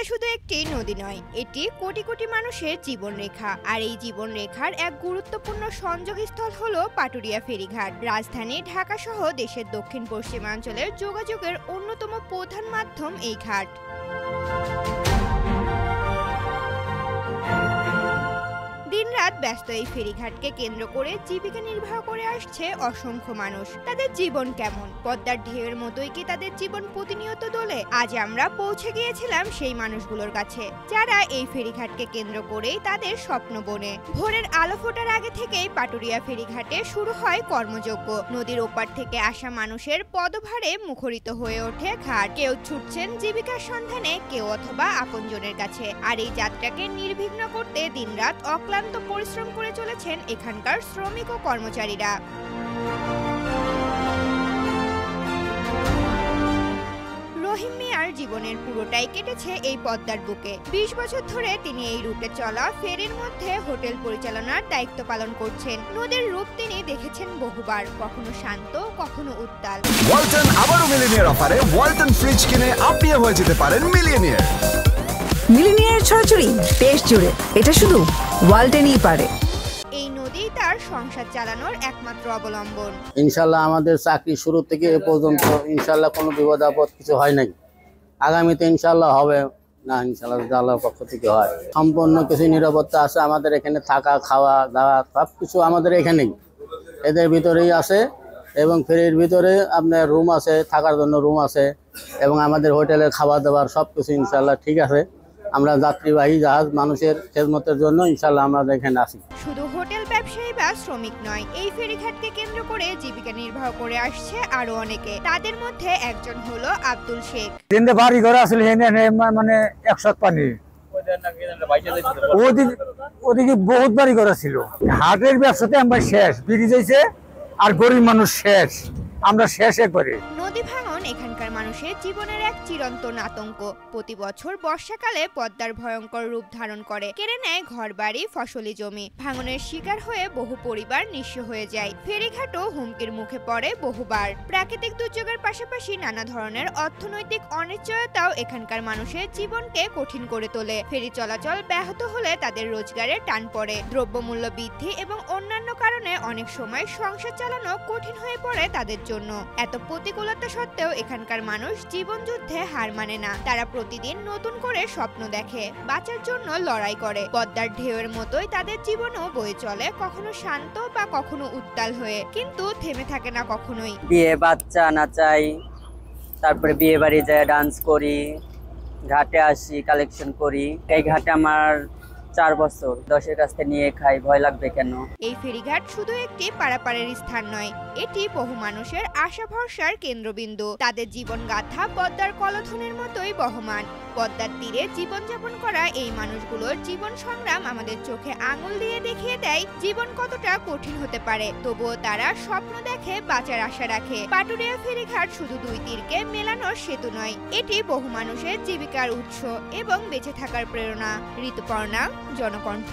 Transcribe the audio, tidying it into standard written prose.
শুধু একটি নদী নয়, এটি কোটি কোটি মানুষের জীবনরেখা। আর এই জীবনরেখার এক গুরুত্বপূর্ণ সংযোগস্থল হলো পাটুরিয়া ফেরিঘাট। রাজধানী ঢাকা সহ দেশের দক্ষিণ পশ্চিমাঞ্চলের যোগাযোগের অন্যতম প্রধান মাধ্যম এই ঘাট। দিনরাত ব্যস্ত এই ফেরিঘাটকে কেন্দ্র করে জীবিকা নির্বাহ করে আসছে অসংখ্য মানুষ। তাদের জীবন কেমন? পদ্মার ঢেউয়ের মতোই কি তাদের জীবন প্রতিনিয়ত দোলে? আজ আমরা পৌঁছে গিয়েছিলাম সেই মানুষগুলোর কাছে, যারা এই ফেরিঘাটকে কেন্দ্র করেই তাদের স্বপ্ন বনে। ভোরের আলো ফোটার আগে থেকেই পাটুরিয়া ফেরিঘাটে শুরু হয় কর্মযজ্ঞ। নদীর ওপার থেকে আসা মানুষের পদভারে মুখরিত হয়ে ওঠে ঘাট। কেউ ছুটছেন জীবিকার সন্ধানে, কেউ অথবা আপনজনের কাছে। আর এই যাত্রাকে নির্বিঘ্ন করতে দিনরাত অক্লান্ত পরিশ্রম করে চলেছেন এখানকার শ্রমিক ও কর্মচারীরা। রহিম মিয়ার জীবনের পুরোটাই কেটেছে এই পদ্মার বুকে। 20 বছর ধরে তিনি এই রুটে চলা ফেরির মধ্যে হোটেল পরিচালনার দায়িত্ব পালন করছেন। নদীর রূপ তিনি দেখেছেন বহুবার, কখনো শান্ত, কখনো উত্তাল। ওয়ালটন আবারও মিলিনিয়ার অফারে ওয়ালটন ফ্রিজ কিনে আপনিও হয়ে যেতে পারেন মিলিয়নিয়ার। মিলিনিয়ার ছড়াছড়ি দেশ জুড়ে, এটা শুধু ওয়ালটেনই পারে। এই নদী তার সংসার চালানোর একমাত্র অবলম্বন। ইনশাল্লাহ আমাদের চাকরি শুরু থেকে এ পর্যন্ত ইনশাল্লাহ কোনো বিপদ আপদ কিছু হয় নাই। আগামীতে ইনশাল্লাহ হবে না, ইনশাল্লাহ আল্লাহর পক্ষ থেকে হয়। সম্পূর্ণ কিছু নিরাপত্তা আছে আমাদের এখানে, থাকা খাওয়া দাওয়া সব কিছু আমাদের এখানেই, এদের ভিতরেই আছে। এবং ফেরির ভিতরে আপনার রুম আছে, থাকার জন্য রুম আছে, এবং আমাদের হোটেলের খাবার দাবার সব কিছু ইনশাল্লাহ ঠিক আছে। আমরা যাত্রীবাহী জাহাজ মানুষের খেদমতের জন্য ইনশাল্লাহ আমরা এখানে আছি। শুধু হোটেল ব্যবসায়ী বা শ্রমিক নয়, এই ফেরিঘাটকে কেন্দ্র করে জীবিকা নির্বাহ করে আসছে আরো অনেকে। তাদের মধ্যে একজন হলো আব্দুল শেখ। তিনটে বাড়ি ঘর আসলে মানে 100 পানি, ওদিকে বহুত বাড়ি ঘর ছিল। হাটের ব্যবসাতে আমরা শেষ, ব্রিজ হয়েছে আর গরিব মানুষ শেষ, আমরা শেষ একবারে। নদী ভাঙন এখানকার মানুষের জীবনের এক চিরন্তন আতঙ্ক। প্রতি বছর বর্ষাকালে পদ্মার ভয়ঙ্কর রূপ ধারণ করে, কেড়ে নেয় ঘরবাড়ি, ফসলি জমি। ভাঙনের শিকার হয়ে বহু পরিবার নিঃস্ব হয়ে যায়। ফেরিঘাটও হুমকির মুখে পড়ে বহুবার। প্রাকৃতিক দুর্যোগের পাশাপাশি নানা ধরনের অর্থনৈতিক অনিশ্চয়তাও এখানকার মানুষের জীবনকে কঠিন করে তোলে। ফেরি চলাচল ব্যাহত হলে তাদের রোজগারে টান পড়ে। দ্রব্যমূল্য বৃদ্ধি এবং অন্যান্য কারণে অনেক সময় সংসার চালানো কঠিন হয়ে পড়ে তাদের জন্য। এত প্রতিকূলতা সত্ত্বেও এখানকার মানুষ জীবন যুদ্ধে হার মানে না। তারা প্রতিদিন নতুন করে স্বপ্ন দেখে, বাঁচার জন্য লড়াই করে। পদ্মার ঢেউয়ের মতোই তাদের জীবনও বয়ে চলে, কখনো শান্ত বা কখনো উত্তাল হয়ে, কিন্তু থেমে থাকে না কখনোই। বিয়ে বাচ্চা নাচাই, তারপরে বিয়ে বাড়ি যায় ডান্স করি, ঘাটে আসি কালেকশন করি। এই ঘাটে আমার 4 বছর, 10-এর কাছ থেকে নিয়ে খাই, ভয় লাগবে কেন। এই ফেরিঘাট শুধু একটি পারাপারের স্থান নয়, এটি বহু মানুষের আশা ভরসার কেন্দ্রবিন্দু। তাদের জীবন গাথা পদ্মার কলধ্বনির মতোই বহমান। পদ্মার তীরে জীবনযাপন করা এই মানুষগুলোর জীবন সংগ্রাম আমাদের চোখে আঙুল দিয়ে দেখিয়ে দেয় জীবন কতটা কঠিন হতে পারে। তবুও তারা স্বপ্ন দেখে, বাঁচার আশা রাখে। পাটুরিয়া ফেরিঘাট শুধু দুই তীরকে মেলানোর সেতু নয়, এটি বহু মানুষের জীবিকার উৎস এবং বেঁচে থাকার প্রেরণা। ঋতুপর্ণা, জনকণ্ঠ।